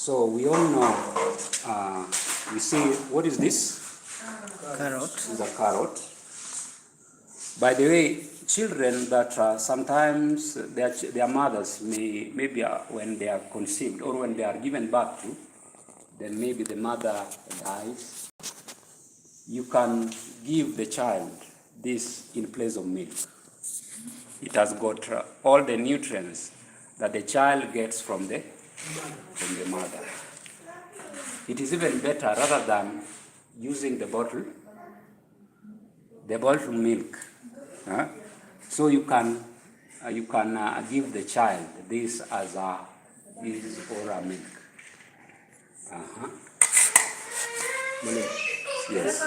So we all know, we see, what is this? Carrot. This is a carrot. By the way, children that sometimes their mothers maybe when they are conceived or when they are given birth to, then maybe the mother dies. You can give the child this in place of milk. It has got all the nutrients that the child gets from the mother. It is even better rather than using the bottled milk. So you can give the child this as a milk. Yes.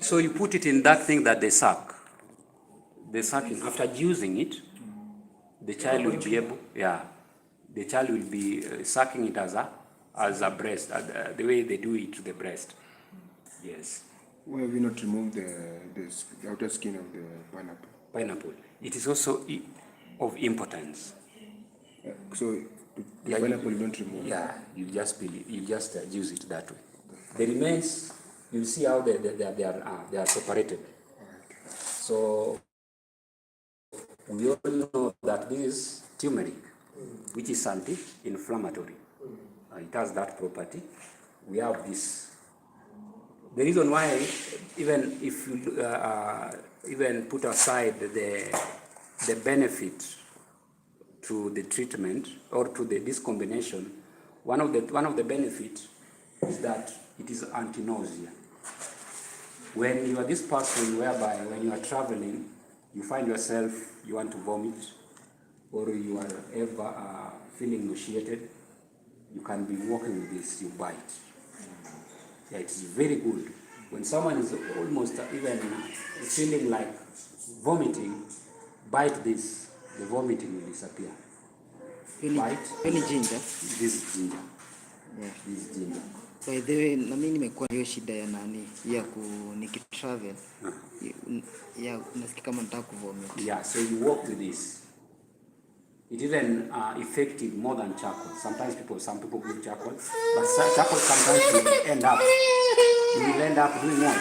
So you put it in that thing that they suck. They sucking. After using it, the child will be able, the child will be sucking it as a breast, the way they do it to the breast. Yes. Why have we not removed the outer skin of the pineapple? Pineapple. It is also of importance. So the pineapple you don't remove. Yeah, you just use it that way. The remains, you see how they are separated. So we all know that this is turmeric, which is anti-inflammatory. It has that property. We have this. The reason why, even if you even put aside the benefit to the treatment or to this combination, one of the benefits is that it is anti-nausea. When you are this person whereby when you are traveling, you find yourself, you want to vomit, or you are ever feeling nauseated, you can be walking with this, you bite. Yeah, it's very good. When someone is almost even feeling like vomiting, bite this, the vomiting will disappear. Bite. Any ginger? This is ginger. Yeah. This is ginger. By the way, na mimi nimekuwa hiyo shida ya nikitravel. Ya nasikia kama nataka kuvomit. Yeah, so you walk with this. It even effective more than charcoal. Some people put charcoal, but charcoal sometimes will end up doing what?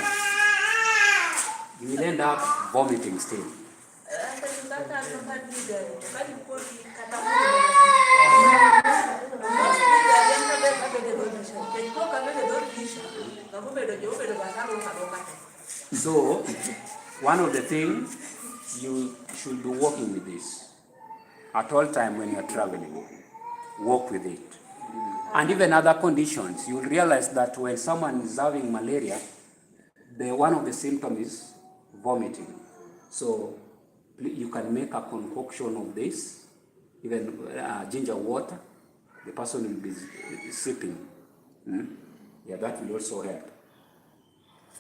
You will end up vomiting still. So, one of the things you should be walking with this. At all time when you are traveling, walk with it. And even other conditions, you will realize that when someone is having malaria, one of the symptoms is vomiting. So you can make a concoction of this, even ginger water, the person will be sipping. Yeah, that will also help.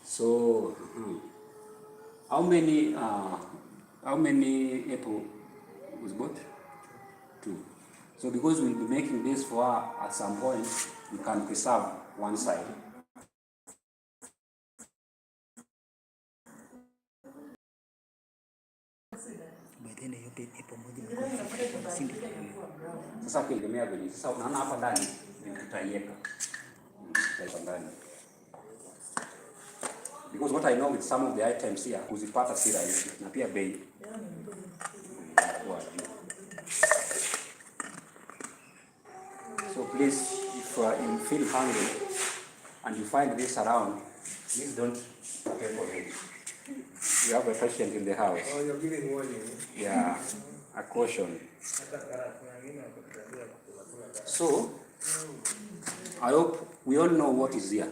So how many apple was bought? 2. So because we'll be making this for her at some point, we can preserve one side. Sasa kuegemea venye sasa unaona hapa ndani tutaiweka ndani. Because what I know with some of the items here, kuzipata si rahisi na pia bei. So please, if you feel hungry and you find this around, please don't pay for it. You have a patient in the house. Oh, you're giving warning. Yeah, a caution. So, I hope we all know what is here.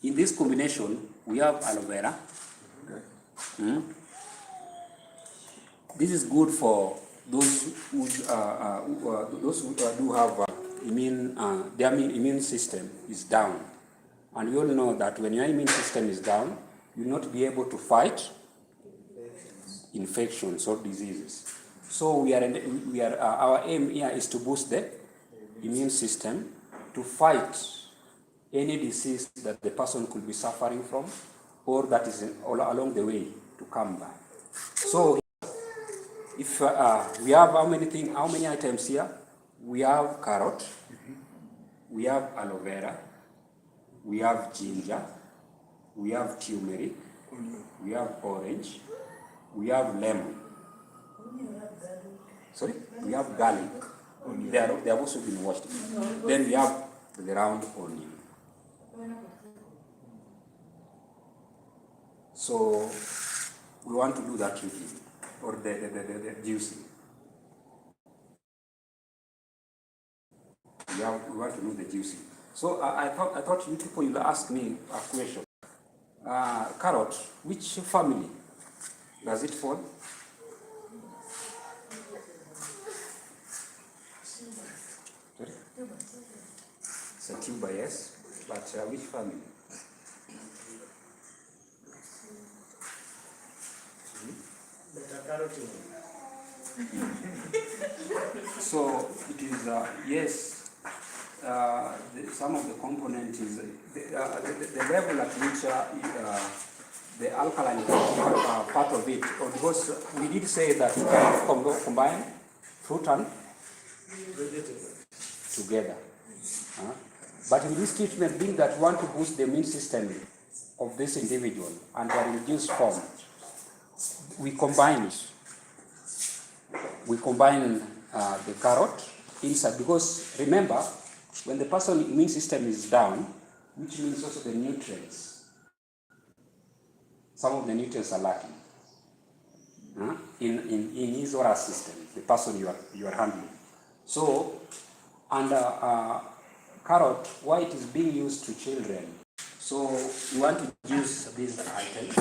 In this combination, we have aloe vera. This is good for those who do have their immune system is down, and we all know that when your immune system is down, you will not be able to fight infections or diseases. So our aim here is to boost the immune system to fight any disease that the person could be suffering from, or that is all along the way to come by. So if we have how many items here? We have carrot, we have aloe vera, we have ginger, we have turmeric, we have orange, we have lemon. Sorry, we have garlic. They have also been washed. Then we have the round onion. So we want to do that review, or the juicing. We want to do the juicing. So I thought you people will ask me a question. Carrot, which family does it fall? Sorry? It's a tuber, yes, but which family? So it is, yes, some of the components is the level at which the alkaline part of it, because we did say that we can combine fruit and together. But in this treatment, being that we want to boost the immune system of this individual and their reduced form, we combine it. We combine the carrot inside, because remember, when the person's immune system is down, which means also the nutrients, some of the nutrients are lacking in his or her system, the person you are handling. So, and carrot, why it is being used to children. So you want to use these items.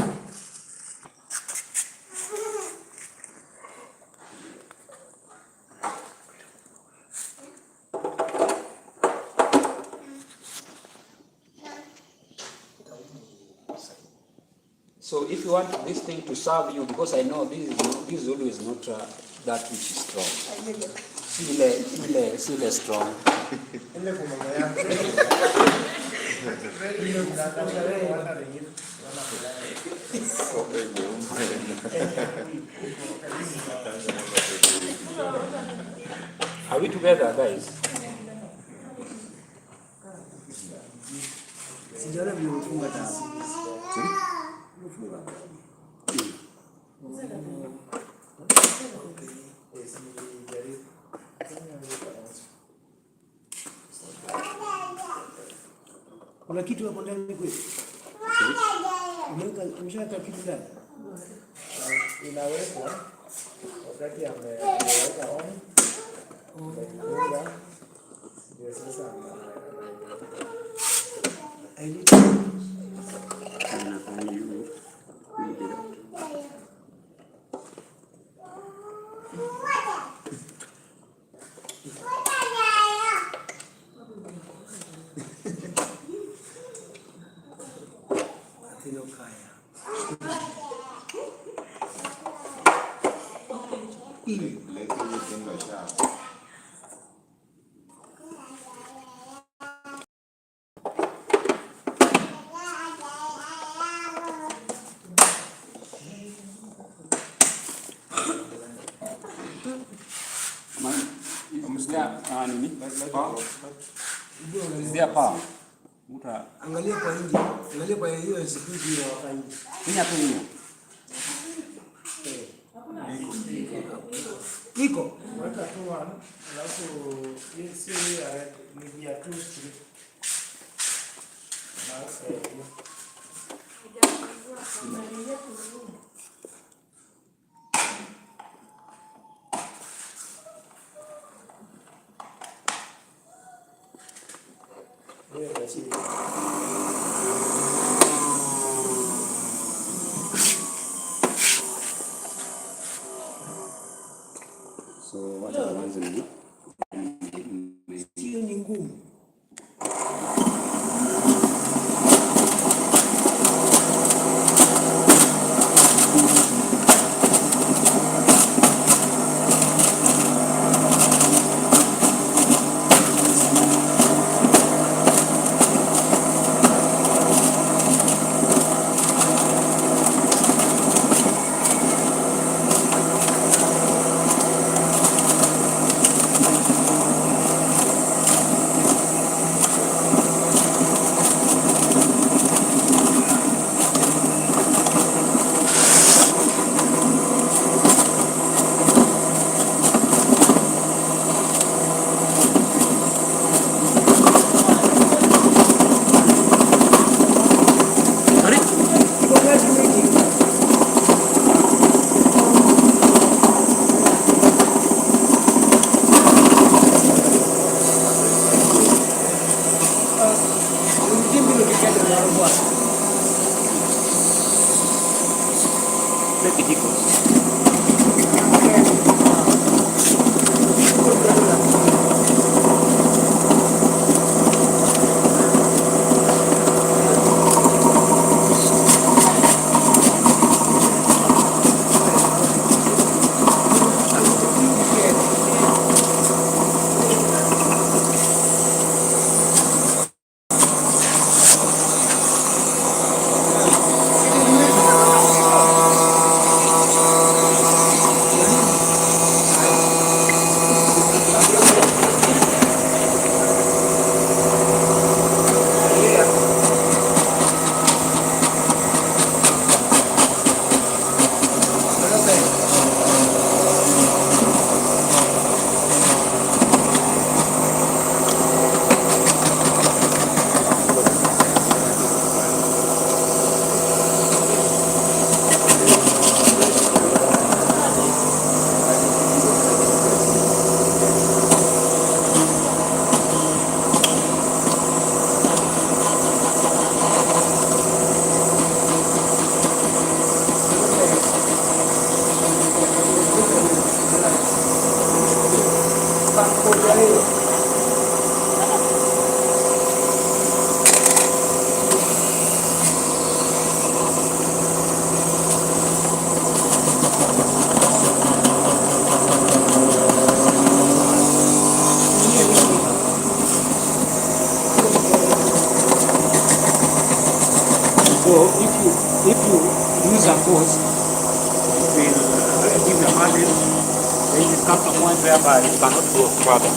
So if you want this thing to serve you, because I know this is always not that which is strong. Sile strong. Are we together, guys? Kuna kitu hapo ndani kweli? Umeshaweka kitu ndani? Inawekwa wakati ameweka on. Ndio sasa. Angalia kwa nje. Angalia kwa hiyo security ya wafanyi. Nini hapo hiyo? Niko. Weka tu one, alafu hii si ni ya 2 strip. So what I want to do? Sio ni ngumu. Tupe kijiko. So if you use a force, it will give a margin. Then it comes to a point whereby it cannot go further.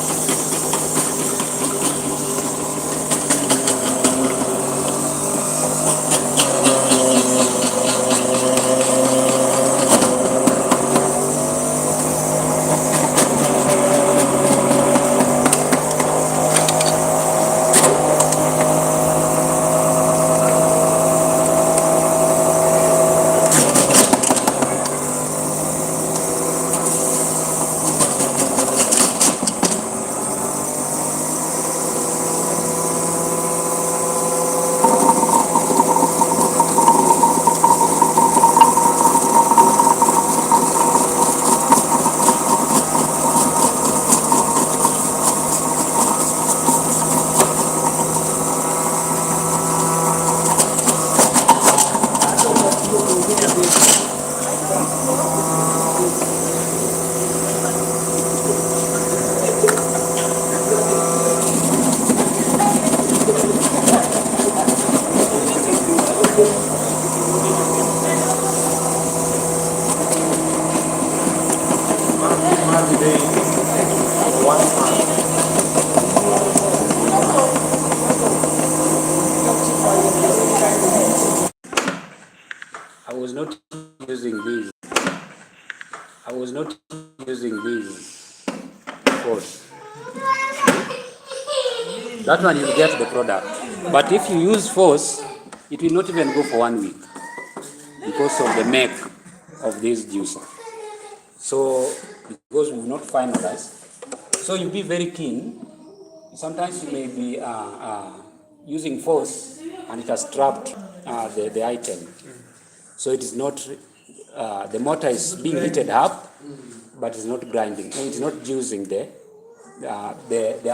I was not using these. I was not using these force. That one you get the product. But if you use force, it will not even go for 1 week because of the make of this juicer. So because we've not finalized, so you be very keen. Sometimes you may be using force and it has trapped the item. So it is not, the mortar is being heated up, but it's not grinding. And it's not using the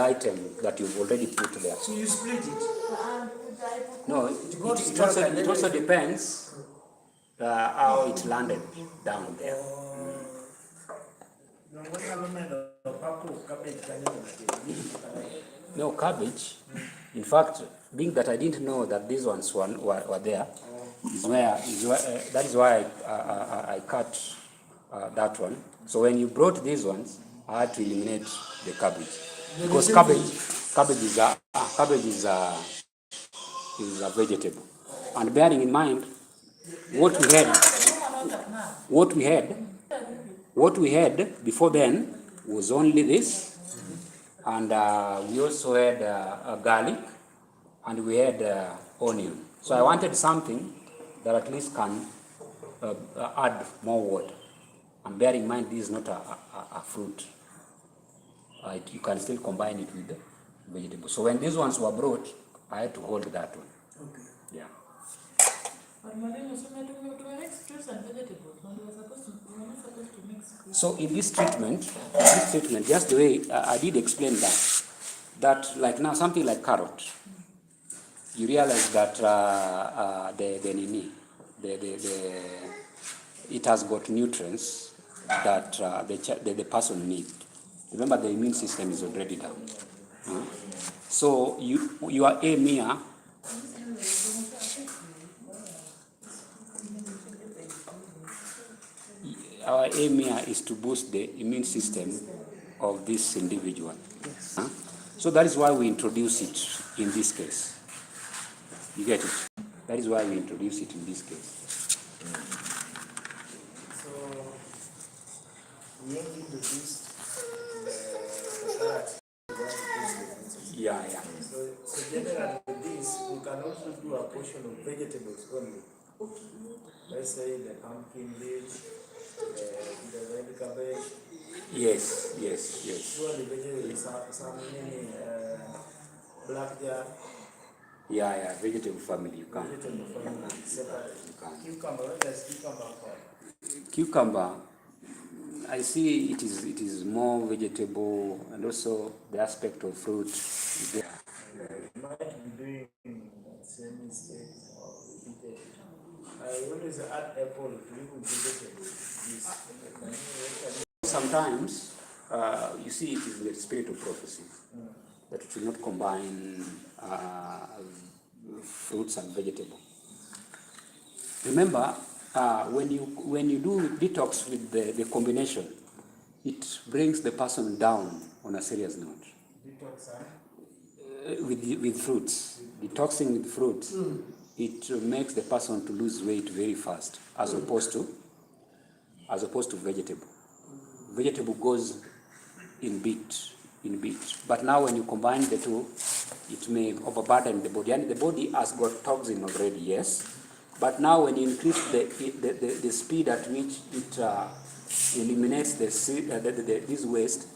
item that you've already put there. So you split it. No, it also depends how it landed down there. No cabbage. In fact, being that I didn't know that these ones were there, that is why I cut that one. So when you brought these ones, I had to eliminate the cabbage because cabbage is a vegetable. And bearing in mind what we had before then was only this, and we also had garlic, and we had onion. So I wanted something that at least can add more water. And bear in mind, this is not a fruit. You can still combine it with the vegetable. So when these ones were brought, I had to hold that one. Okay. Yeah. But Madam, you said to mix fruits and vegetables. So in this treatment, just the way I did explain that like now something like carrot, you realize that it has got nutrients that the person needs. Remember, the immune system is already down. So your aim here, our aim here is to boost the immune system of this individual. Yes. So that is why we introduce it in this case. You get it? That is why we introduce it in this case. So we only introduced the salad. Yeah. So generally with this, we can also do a portion of vegetables only. Let's say the pumpkin leaves, the red cabbage. Yes. Usually vegetables, some many black jar. Yeah, vegetable family, you can. Vegetable family separate. Cucumber, what does cucumber for? Cucumber, I see it is more vegetable, and also the aspect of fruit. You might be doing the same mistake or repeated. I always add apple to even vegetables. Sometimes, you see it is the spirit of prophecy, that it will not combine fruits and vegetable. Remember, when you do detox with the combination, it brings the person down on a serious note. Detox, With fruits, detoxing with fruits, it makes the person to lose weight very fast, as opposed to vegetable. Vegetable goes in bit. But now when you combine the two, it may overburden the body, and the body has got toxin already, yes. But now when you increase the speed at which it eliminates this waste,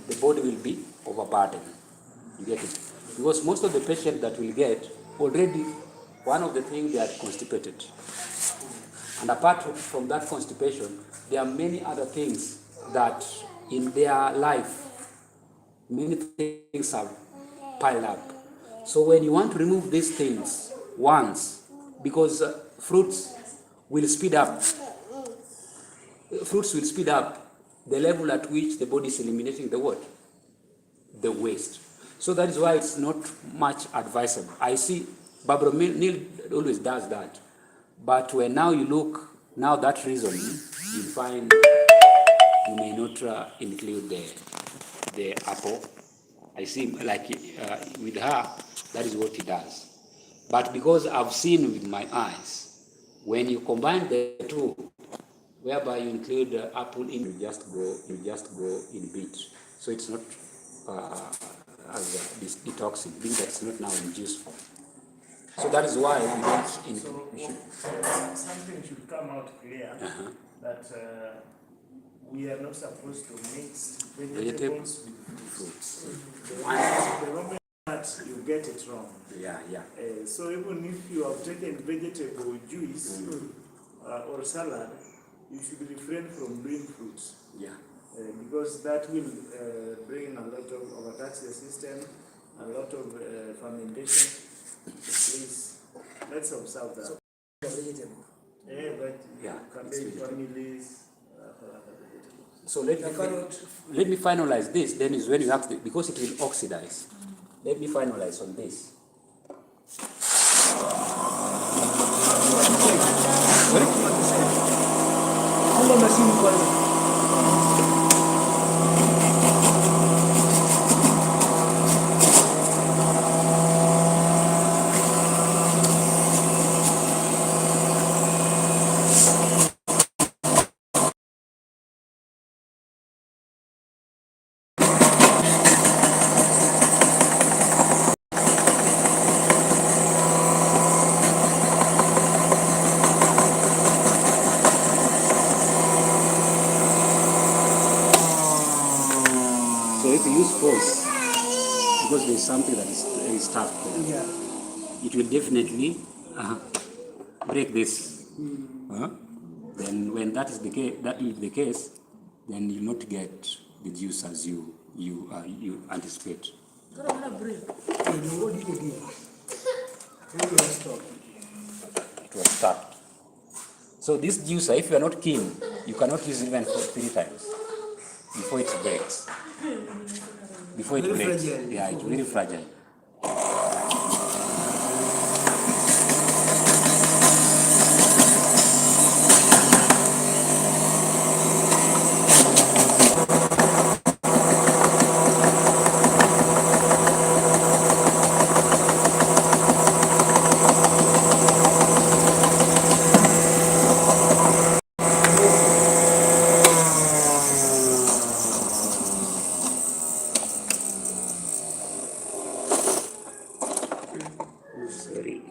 the body will be overburdened. You get it? Because most of the patients that will get already, one of the things, they are constipated. And apart from that constipation, there are many other things that in their life, many things are piled up. So when you want to remove these things once, because fruits will speed up the level at which the body is eliminating the what? The waste. So that is why it's not much advisable. I see Barbara Neal always does that. But when now you look, now that reason, you find you may not include the apple. I see, like with her, that is what he does. But because I've seen with my eyes, when you combine the two, whereby you include apple in, you just go in bit. So it's not as this detoxing, being that it's not now in juice form. So that is why we don't. Something should come out clear that we are not supposed to mix vegetables with fruits. The moment that you get it wrong. Yeah. So even if you have taken vegetable juice or salad, you should refrain from doing fruits. Yeah. Because that will bring a lot of overtax the system, a lot of fermentation. Please, let's observe that. Vegetable. Cabbage families. So let me finalize this. Then is when you ask because it will oxidize. Let me finalize on this. So if you use force, because there is something that is stuck there, it will definitely break this. Then when that is the case, then you'll not get the juice as you anticipate. It was start. So this juicer, if you are not keen, you cannot use it even for 3 times before it breaks. Before it Very breaks. fragile. Yeah, it's very fragile. Sorry.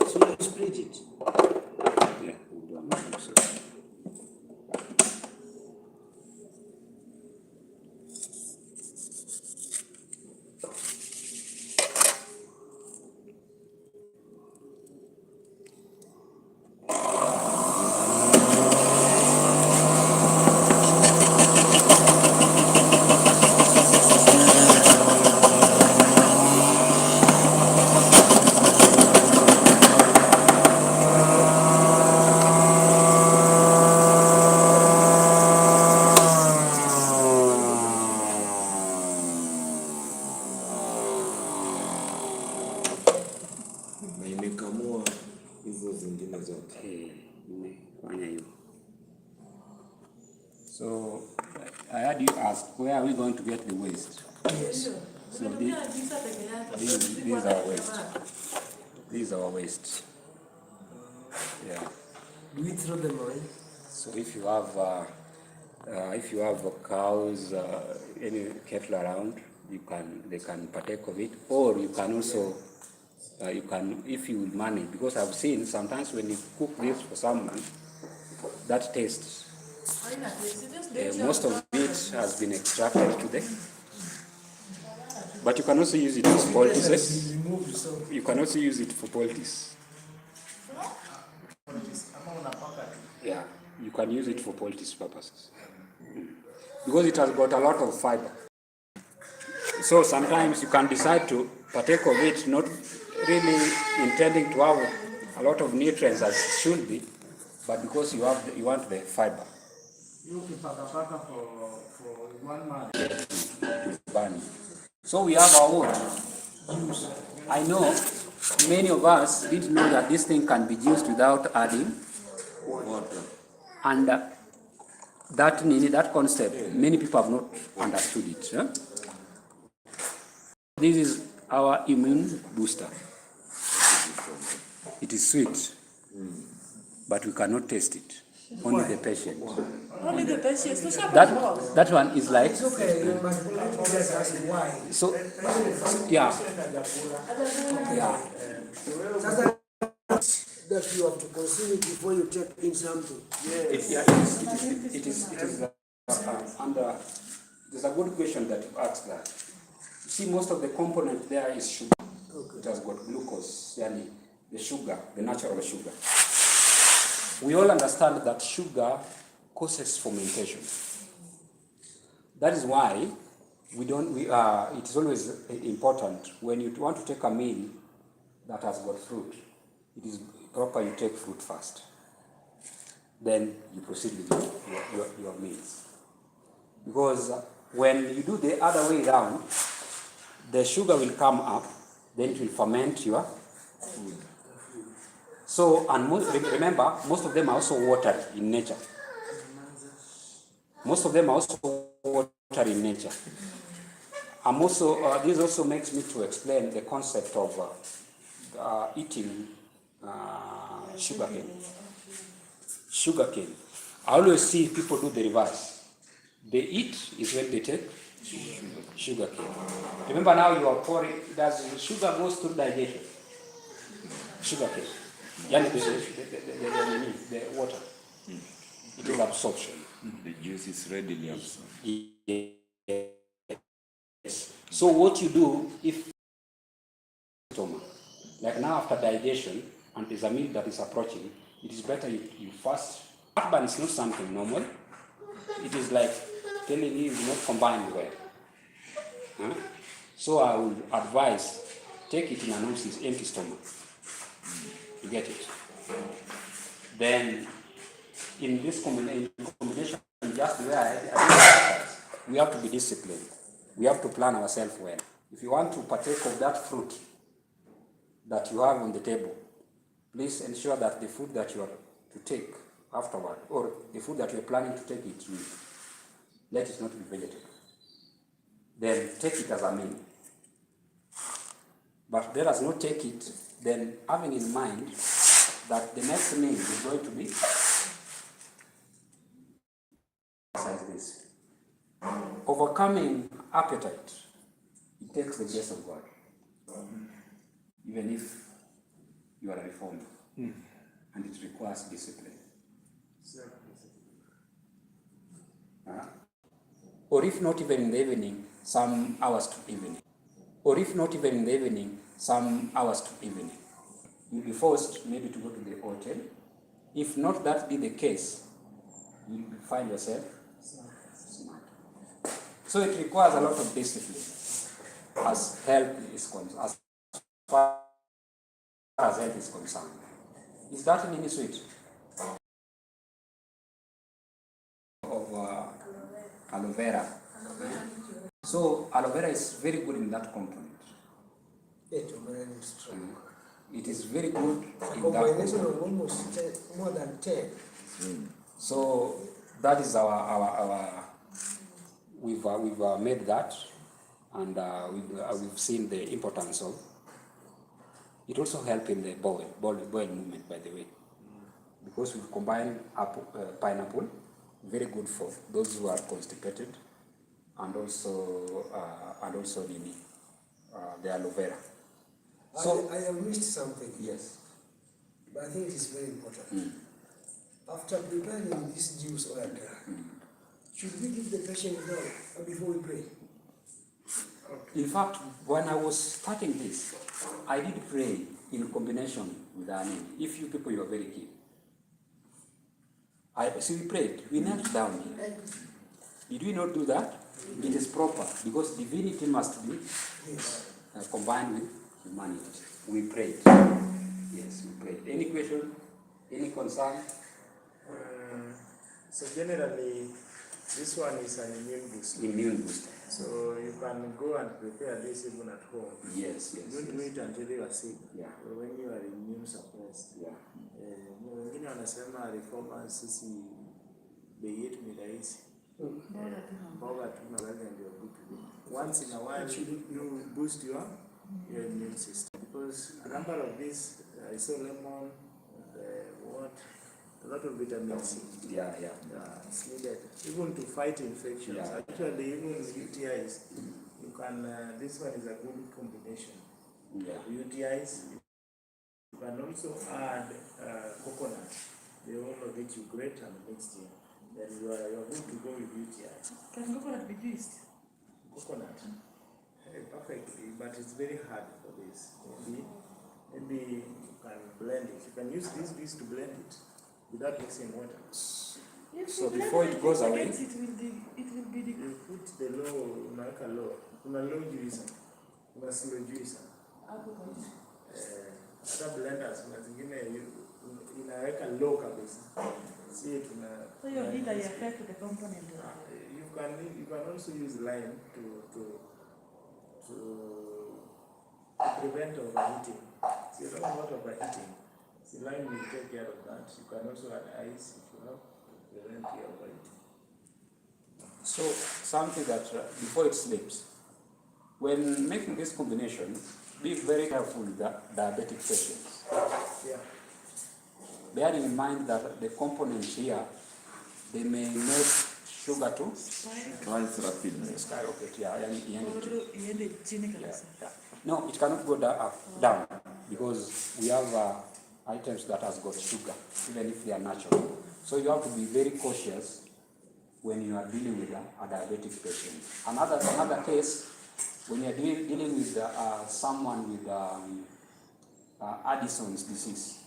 So you split it. Yeah, we'll do another episode. Na imekamua hizo zingine zote. Nimefanya hivyo. So I had you ask, where are we going to get the waste? Yes. So this is our waste. This is our waste. Yeah. Do we throw them away? So if you have cows, any cattle around, they can partake of it, or you can also if you manage, because I've seen sometimes when you cook this for someone, that taste, most of it has been extracted today. But you can also use it for poultices. You can also use it for poultices. Yeah, you can use it for poultice purposes. Because it has got a lot of fiber. So sometimes you can decide to partake of it, not really intending to have a lot of nutrients as it should be, but because you want the fiber. You keep paka for 1 month. Burn. So we have our wood. I know many of us didn't know that this thing can be used without adding water. And that concept, many people have not understood it. Yeah? This is our immune booster. It is sweet, but we cannot taste it. Only the patient. Only the patients. That one is like, Okay, but let's ask why. so, yeah. Yeah. That you have to consume it before you take in something. It is under, there's a good question that you asked that. You see, most of the component there is sugar. Okay. It has got glucose, yani the sugar, the natural sugar. We all understand that sugar causes fermentation. That is why it is always important when you want to take a meal that has got fruit. It is proper you take fruit first. Then you proceed with your meals. Because when you do the other way around, the sugar will come up, then it will ferment your food. So, and remember, most of them are also watered in nature. Most of them are also watered in nature. I'm also, this also makes me to explain the concept of eating sugarcane. Sugarcane. I always see people do the reverse. They eat is when they take sugarcane. Remember now you are pouring, does sugar goes through digestion? Sugarcane. Yani the water. It will absorption. The juice is readily absorbed. Yes. So what you do if stomach, like now after digestion, and there's a meal that is approaching, it is better you fast. Heartburn is not something normal. It is like telling you not combined well. Huh? So I would advise, take it in an empty stomach. You get it? Then, in this combination, just the way I we have to be disciplined. We have to plan ourselves well. If you want to partake of that fruit that you have on the table, please ensure that the food that you are to take afterward, or the food that you are planning to take it with, let it not be vegetable. Then take it as a meal. But let us not take it, then having in mind that the next meal is going to be like this. Overcoming appetite, it takes the grace of God. Even if you are a reformer, and it requires discipline. Or if not even in the evening, some hours to evening. Or if not even in the evening, some hours to evening. You'll be forced maybe to go to the hotel. If not that be the case, you'll find yourself smart. So it requires a lot of discipline as health is concerned, as far as health is concerned. Is that in any sweet? Of aloe vera. So aloe vera is very good in that component. It is very good in Combination that of almost more than 10. So that is our we've made that, and we've seen the importance of it. Also help in the bowel movement, by the way, because we've combined pineapple, very good for those who are constipated, and also the aloe vera. So I have missed something. yes. But I think it is very important. After preparing this juice or should we give the patient milk before we pray? In fact, when I was starting this, I did pray in combination with our name. If you people, you are very keen. We prayed. We knelt down here. Did we not do that? It is proper, because divinity must be combined with humanity. We prayed. Yes, we prayed. Any question? Any concern? So generally, this one is an immune booster. Immune booster. So you can go and prepare this even at home. Yes, yes. Don't wait until you are sick. Yeah. Or when you are immune suppressed. Yeah. Wengine wanasema reformers sisi bei yetu ni rahisi. Mboga tu na wale ndio vitu. Once in a while you boost your immune system, because a number of these I saw lemon, a lot of vitamin C. Yeah. It's needed even to fight infections. Yeah. Actually, even UTIs, you can. This one is a good combination. Yeah. UTIs. You can also add coconut. They all get you great and mixed in. Then you are good to go with UTI. Can coconut be juiced? Coconut. Perfectly, but it's very hard for this. Maybe you can blend it. You can use this juice to blend it without mixing water. So before it goes away, it will be the You put the low, unaweka low. Kuna low juice, kuna slow juice. Hata blenders kuna zingine inaweka low kabisa. See tuna. so your heat I affect the component. You can also use lime to prevent overheating. So you don't want overheating. So lime will take care of that. You can also add ice if you have to prevent your overheating. so something that before it sleeps, when making this combination, be very careful with the diabetic patients. Yeah. Bearing in mind that the components here, they may make sugar to Rise rapidly. skyrocket. Iende chini kabisa. No, it cannot go down because we have items that has got sugar, even if they are natural. So you have to be very cautious when you are dealing with a diabetic patient. Another case, when you are dealing with someone with Addison's disease.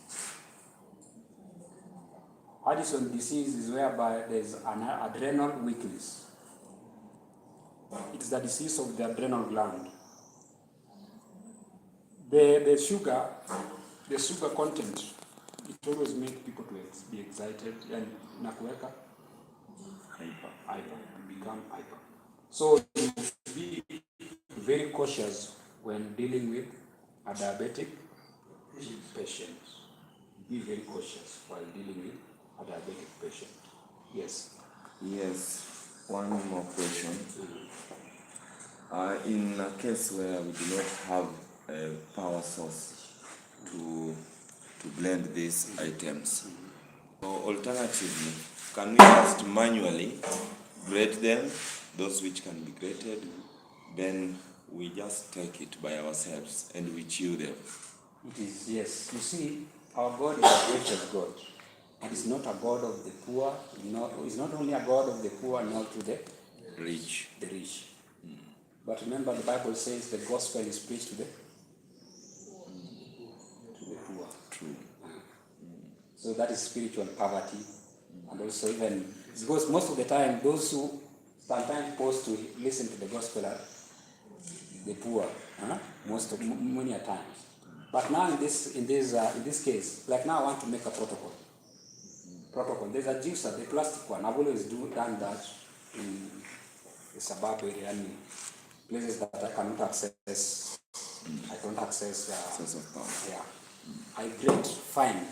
Addison's disease is whereby there's an adrenal weakness. It's the disease of the adrenal gland. The sugar content, it always makes people to be excited and nakuweka hyper, become hyper. So you should be very cautious when dealing with a diabetic patient. Be very cautious while dealing with a diabetic patient. Yes. Yes, one more question. In a case where we do not have a power source to blend these items, or alternatively, can we just manually grate them, those which can be grated, then we just take it by ourselves and we chew them? It is, yes. You see, our God is a gracious God. And it's not a God of the poor. It's not only a God of the poor, nor to the Rich. rich. But remember, the Bible says the gospel is preached to the poor. True. So that is spiritual poverty. And also even, because most of the time, those who sometimes supposed to listen to the gospel are the poor. Many a times. But now in this case, like now I want to make a protocol. There's a juicer, the plastic one. I've always done that in the suburb area, and places that I cannot access. I don't access. Source of power. Yeah. I grate fine.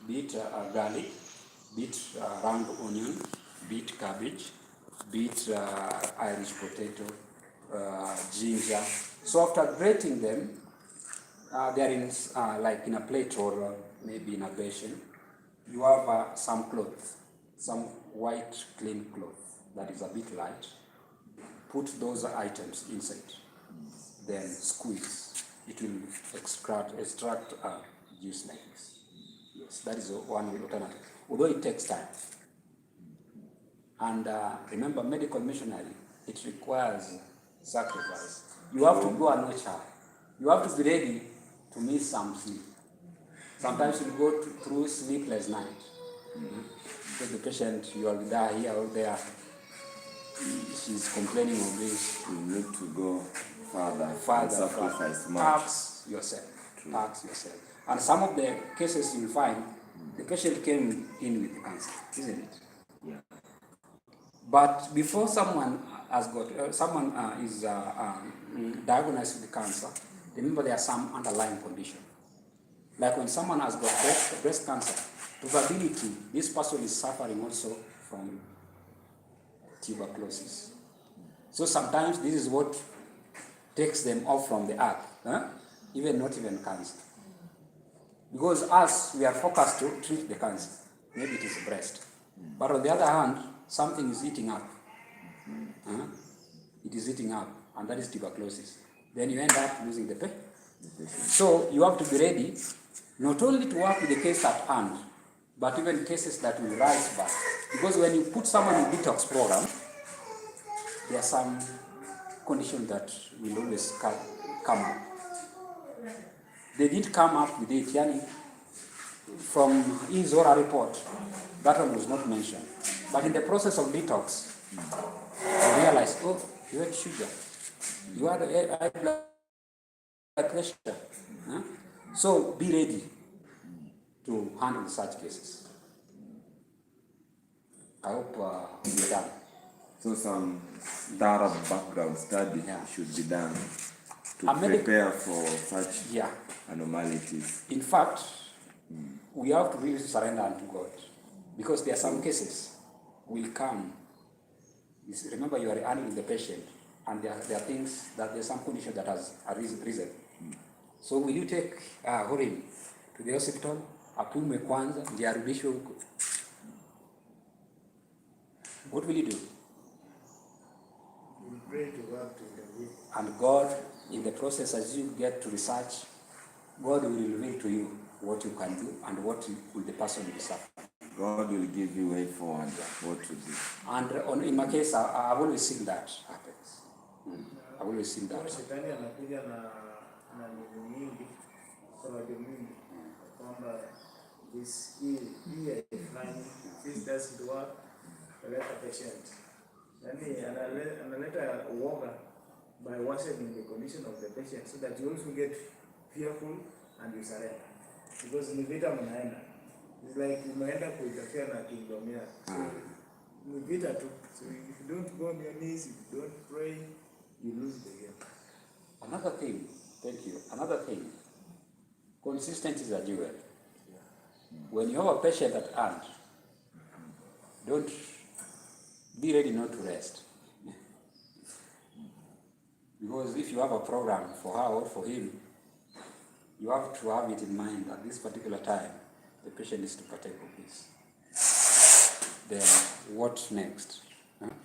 Beat garlic, beat round onion, beat cabbage, beat Irish potato, ginger. So after grating them, they are in like in a plate or maybe in a basin. You have some cloth, some white clean cloth that is a bit light. Put those items inside, then squeeze. It will extract juice like this. Yes, that is one alternative. Although it takes time. And remember, medical missionary, it requires sacrifice. You have to go and watch her. You have to be ready to miss some sleep. Sometimes you go through sleepless night. Because the patient, you are there, here or there, she's complaining of this. We need to go further and sacrifice much. Tax yourself. And some of the cases you'll find, the patient came in with cancer, isn't it? Yeah. But before someone has got, is diagnosed with cancer, remember there are some underlying condition. Like when someone has got breast cancer, probability this person is suffering also from tuberculosis. So sometimes this is what takes them off from the earth, not even cancer. Because us, we are focused to treat the cancer. Maybe it is breast. But on the other hand, something is eating up. It is eating up, and that is tuberculosis. Then you end up losing the patient. So you have to be ready, not only to work with the case at hand, but even cases that will rise back. Because when you put someone in detox program, there are some conditions that will always come up. They did come up with it, yani, from his or her report. That one was not mentioned. But in the process of detox, I realized, oh, you had sugar. You had high blood pressure. So be ready to handle such cases. I hope we're done. So some thorough background study should be done to prepare for such anomalies. In fact, we have to really surrender unto God, because there are some cases will come. Remember, you are handling the patient, and there are things that there's some condition that has arisen. So will you take him to the hospital, apimwe kwanza, ndiye arudishwe huko? What will you do? We pray to God to intervene. And God, in the process, as you get to research, God will reveal to you what you can do and what will the person be suffering. God will give you way forward what to do. And in my case, I've always seen that happens. I've always seen that. Shetani anakuja na na nini nyingi, porojo mingi kwamba hii haifanyi, this doesn't work, peleka patient. Yani analeta uoga by worsening the condition of the patient so that you also get fearful and you surrender. Because ni vita mnaenda. It's like umeenda kuitafia na kingdomia. So ni vita tu. So if you don't go on your knees, if you don't pray, you lose the game. Another thing, thank you. Another thing, consistency is a jewel. When you have a patient at hand, don't be ready not to rest. Because if you have a program for her or for him, you have to have it in mind that this particular time, the patient is to partake of this. Then what next?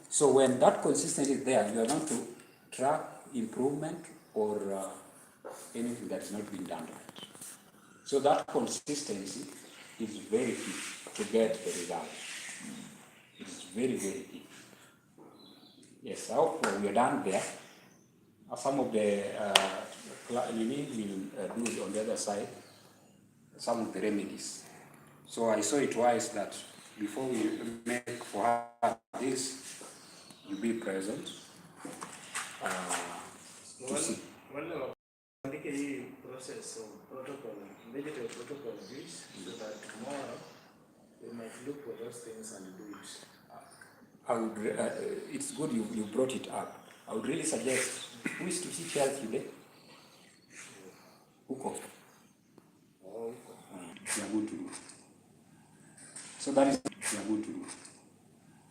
So when that consistency is there, you are not to track improvement or anything that's not been done right. So that consistency is very key to get the result. It's very, very key. Yes, I hope we are done there. Some of the will do on the other side, some of the remedies. So I saw it wise that before we make for her this, you be present to see. Andike hii process of protocol, digital protocol this, so that tomorrow we might look for those things and do it. I would, it's good you brought it up. I would really suggest, who is to teach health today? Huko. Oh, We are good to do. So that is we are good to do.